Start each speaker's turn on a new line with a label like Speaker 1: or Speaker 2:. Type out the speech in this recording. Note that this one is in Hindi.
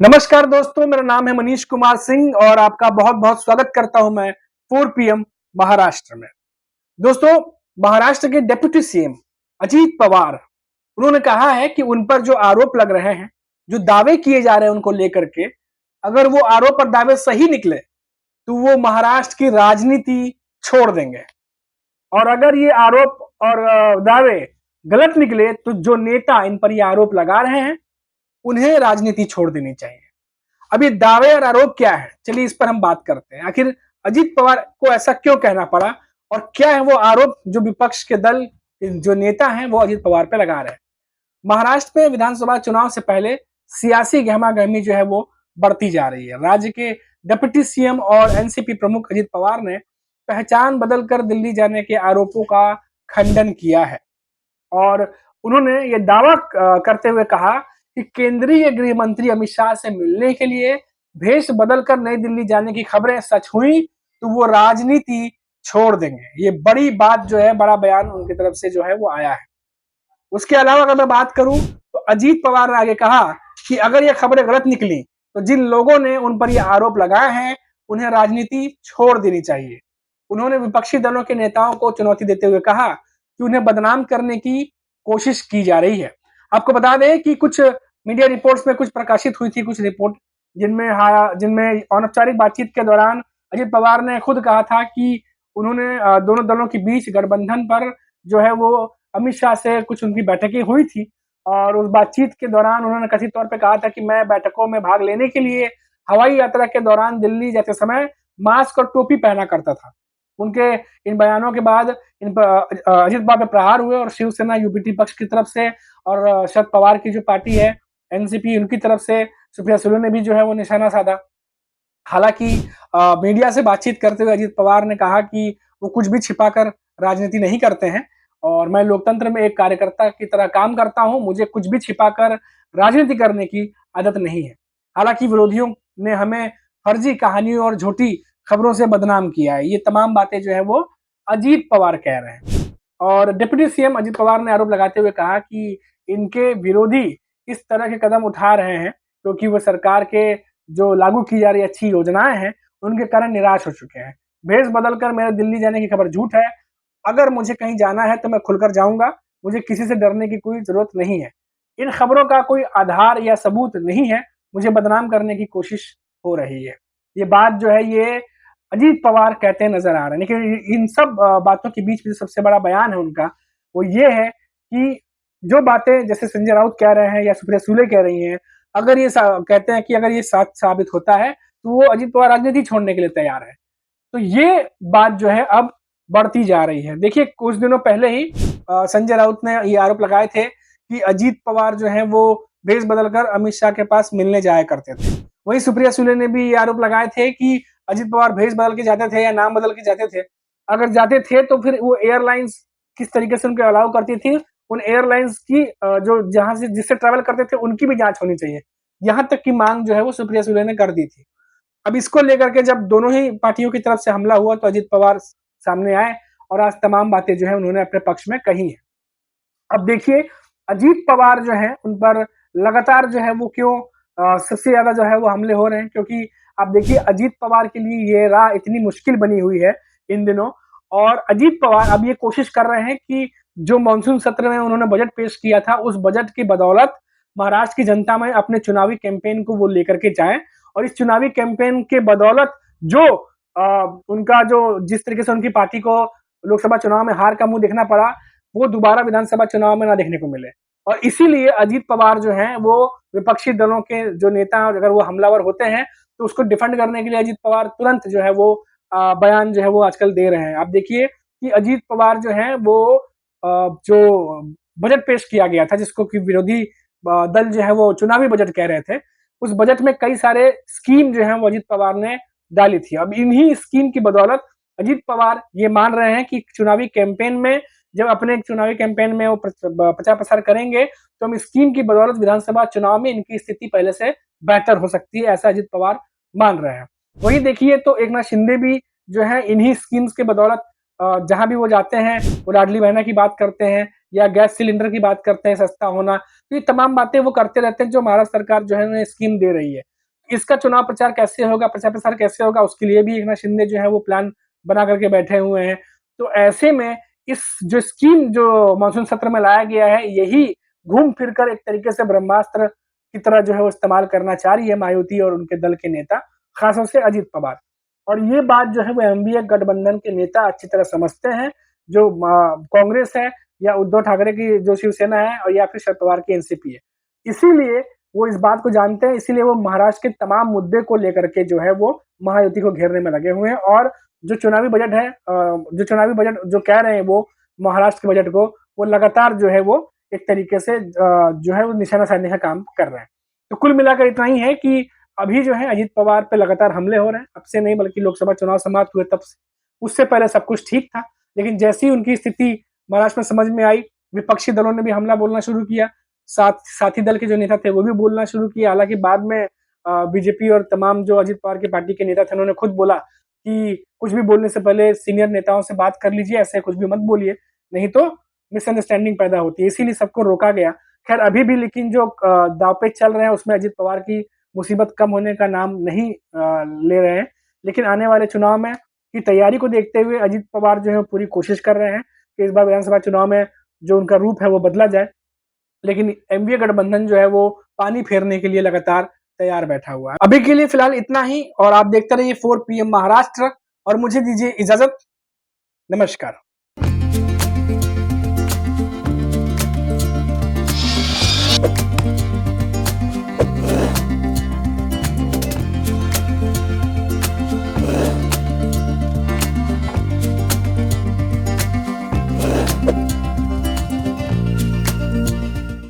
Speaker 1: नमस्कार दोस्तों, मेरा नाम है मनीष कुमार सिंह और आपका बहुत बहुत स्वागत करता हूं मैं 4 पीएम महाराष्ट्र में। दोस्तों, महाराष्ट्र के डिप्टी सीएम अजीत पवार उन्होंने कहा है कि उन पर जो आरोप लग रहे हैं, जो दावे किए जा रहे हैं उनको लेकर के, अगर वो आरोप और दावे सही निकले तो वो महाराष्ट्र की राजनीति छोड़ देंगे। और अगर ये आरोप और दावे गलत निकले तो जो नेता इन पर ये आरोप लगा रहे हैं उन्हें राजनीति छोड़ देनी चाहिए। अब ये दावे और आरोप क्या है, चलिए इस पर हम बात करते हैं। आखिर अजीत पवार को ऐसा क्यों कहना पड़ा और क्या है वो आरोप जो विपक्ष के दल जो नेता हैं वो अजीत पवार पे लगा रहे हैं। महाराष्ट्र में विधानसभा चुनाव से पहले सियासी गहमा-गहमी जो है वो बढ़ती जा रही है। राज्य के डिप्टी सीएम और एनसीपी प्रमुख अजीत पवार ने पहचान बदलकर दिल्ली जाने के आरोपों का खंडन किया है और उन्होंने ये दावा करते हुए कहा कि केंद्रीय गृह मंत्री अमित शाह से मिलने के लिए भेष बदलकर नई दिल्ली जाने की खबरें सच हुई तो वो राजनीति छोड़ देंगे। ये बड़ी बात जो है, बड़ा बयान उनकी तरफ से जो है वो आया है। उसके अलावा अगर मैं बात करूं तो अजीत पवार ने आगे कहा कि अगर ये खबरें गलत निकली तो जिन लोगों ने उन पर ये आरोप लगाए हैं उन्हें राजनीति छोड़ देनी चाहिए। उन्होंने विपक्षी दलों के नेताओं को चुनौती देते हुए कहा कि उन्हें बदनाम करने की कोशिश की जा रही है। आपको बता दें कि कुछ मीडिया रिपोर्ट्स में कुछ प्रकाशित हुई थी, कुछ रिपोर्ट जिनमें अनौपचारिक बातचीत के दौरान अजीत पवार ने खुद कहा था कि उन्होंने दोनों दलों के बीच गठबंधन पर जो है वो अमित शाह से कुछ उनकी बैठकें हुई थी और उस बातचीत के दौरान उन्होंने कथित तौर पे कहा था कि मैं बैठकों में भाग लेने के लिए हवाई यात्रा के दौरान दिल्ली जाते समय मास्क और टोपी पहना करता था। उनके इन बयानों के बाद इन पर अजित पवार पे प्रहार हुए और शिवसेना यूपीटी पक्ष की तरफ से और शरद पवार की जो पार्टी है एनसीपी, उनकी तरफ से सुप्रिया सुले ने भी जो है वो निशाना साधा। हालांकि मीडिया से बातचीत करते हुए अजित पवार ने कहा कि वो कुछ भी छिपाकर राजनीति नहीं करते हैं और मैं लोकतंत्र में एक कार्यकर्ता की तरह काम करता हूं, मुझे कुछ भी छिपाकर राजनीति करने की आदत नहीं है। हालांकि विरोधियों ने हमें फर्जी कहानियों और झूठी खबरों से बदनाम किया है। ये तमाम बातें जो है वो अजीत पवार कह रहे हैं और डिप्टी सीएम अजीत पवार ने आरोप लगाते हुए कहा कि इनके विरोधी इस तरह के कदम उठा रहे हैं क्योंकि वो सरकार के जो लागू की जा रही अच्छी योजनाएं हैं उनके कारण निराश हो चुके हैं। भेष बदलकर मेरे दिल्ली जाने की खबर झूठ है। अगर मुझे कहीं जाना है तो मैं खुलकर जाऊंगा, मुझे किसी से डरने की कोई जरूरत नहीं है। इन खबरों का कोई आधार या सबूत नहीं है, मुझे बदनाम करने की कोशिश हो रही है। ये बात जो है ये अजीत पवार कहते नजर आ रहे हैं। लेकिन इन सब बातों के बीच में सबसे बड़ा बयान है उनका वो ये है कि जो बातें जैसे संजय राउत कह रहे हैं या सुप्रिया सुले कह रही हैं, अगर ये कहते हैं कि अगर ये सच साबित होता है तो वो अजीत पवार राजनीति छोड़ने के लिए तैयार है। तो ये बात जो है अब बढ़ती जा रही है। देखिए, कुछ दिनों पहले ही संजय राउत ने ये आरोप लगाए थे कि अजीत पवार जो है वो भेष बदलकर अमित शाह के पास मिलने जाया करते थे। वहीं सुप्रिया सुले ने भी ये आरोप लगाए थे कि अजीत पवार भेष बदल के जाते थे या नाम बदल के जाते थे। अगर जाते थे तो फिर वो एयरलाइंस किस तरीके से उनको अलाउ करती थी, उन एयरलाइंस की जो जहां से जिससे ट्रैवल करते थे उनकी भी जांच होनी चाहिए। यहाँ तक की मांग जो है वो सुप्रिया सुले ने कर दी थी। अब इसको लेकर के जब दोनों ही पार्टियों की तरफ से हमला हुआ तो अजीत पवार सामने आए और आज तमाम बातें जो है उन्होंने अपने पक्ष में कही है। अब देखिए, अजीत पवार जो है उन पर लगातार जो है वो क्यों सबसे ज्यादा जो है वो हमले हो रहे हैं, क्योंकि आप देखिए अजीत पवार के लिए ये राह इतनी मुश्किल बनी हुई है इन दिनों और अजीत पवार अब ये कोशिश कर रहे हैं कि जो मानसून सत्र में उन्होंने बजट पेश किया था उस बजट की बदौलत महाराष्ट्र की जनता में अपने चुनावी कैंपेन को वो लेकर के जाएं और इस चुनावी कैंपेन के बदौलत जो उनका जो जिस तरीके से उनकी पार्टी को लोकसभा चुनाव में हार का मुंह देखना पड़ा वो दोबारा विधानसभा चुनाव में ना देखने को मिले। और इसीलिए अजीत पवार जो हैं वो विपक्षी दलों के जो नेता अगर वो हमलावर होते हैं तो उसको डिफेंड करने के लिए अजीत पवार तुरंत जो है वो बयान जो है वो आजकल दे रहे हैं। आप देखिए कि अजीत पवार जो है वो जो बजट पेश किया गया था जिसको कि विरोधी दल जो है वो चुनावी बजट कह रहे थे, उस बजट में कई सारे स्कीम जो है वो अजीत पवार ने डाली थी। अब इन्हीं स्कीम की बदौलत अजीत पवार ये मान रहे हैं कि चुनावी कैंपेन में जब अपने चुनावी कैंपेन में वो प्रचार प्रसार करेंगे तो हम स्कीम की बदौलत विधानसभा चुनाव में इनकी स्थिति पहले से बेहतर हो सकती है, ऐसा अजीत पवार मान रहे हैं। वही देखिए तो एकनाथ शिंदे भी जो है इन्हीं स्कीम्स के बदौलत जहां भी वो जाते हैं वो लाडली बहना की बात करते हैं या गैस सिलेंडर की बात करते हैं सस्ता होना, तो ये तमाम बातें वो करते रहते हैं जो महाराष्ट्र सरकार जो है उन्हें स्कीम दे रही है। इसका चुनाव प्रचार कैसे होगा, प्रचार प्रसार कैसे होगा, उसके लिए भी एकनाथ शिंदे जो है वो प्लान बना करके बैठे हुए हैं। तो ऐसे में इस जो स्कीम जो मानसून सत्र में लाया गया है, यही घूम फिर कर एक तरीके से ब्रह्मास्त्र की तरह जो है वो इस्तेमाल करना चाह रही है मायावती और उनके दल के नेता, खासतौर से अजित पवार। और ये बात जो है वो एमवीए गठबंधन के नेता अच्छी तरह समझते हैं, जो कांग्रेस है या उद्धव ठाकरे की जो शिवसेना है और या फिर शरद पवार की एनसीपी है। इसीलिए वो इस बात को जानते हैं, इसीलिए वो महाराष्ट्र के तमाम मुद्दे को लेकर के जो है वो महायुति को घेरने में लगे हुए हैं। और जो चुनावी बजट है, जो चुनावी बजट जो कह रहे हैं वो महाराष्ट्र के बजट को, वो लगातार जो है वो एक तरीके से जो है वो निशाना साधने का काम कर रहे हैं। तो कुल मिलाकर इतना ही है कि अभी जो है अजित पवार पे लगातार हमले हो रहे हैं, अब से नहीं बल्कि लोकसभा चुनाव समाप्त हुए तब से। उससे पहले सब कुछ ठीक था, लेकिन जैसे ही उनकी स्थिति महाराष्ट्र में समझ में आई, विपक्षी दलों ने भी हमला बोलना शुरू किया, साथी दल के जो नेता थे वो भी बोलना शुरू किया। हालांकि बाद में बीजेपी और तमाम जो अजित पवार की पार्टी के नेता थे उन्होंने खुद बोला कि कुछ भी बोलने से पहले सीनियर नेताओं से बात कर लीजिए, ऐसे कुछ भी मत बोलिए, नहीं तो मिसअंडरस्टैंडिंग पैदा होती है, इसीलिए सबको रोका गया। खैर अभी भी लेकिन जो दांवपेच चल रहे हैं उसमें अजित पवार की मुसीबत कम होने का नाम नहीं ले रहे हैं। लेकिन आने वाले चुनाव में की तैयारी को देखते हुए अजित पवार जो है पूरी कोशिश कर रहे हैं कि इस बार विधानसभा चुनाव में जो उनका रूप है वो बदला जाए। लेकिन एमवीए गठबंधन जो है वो पानी फेरने के लिए लगातार तैयार बैठा हुआ है। अभी के लिए फिलहाल इतना ही, और आप देखते रहिए 4 PM महाराष्ट्र, और मुझे दीजिए इजाजत। नमस्कार।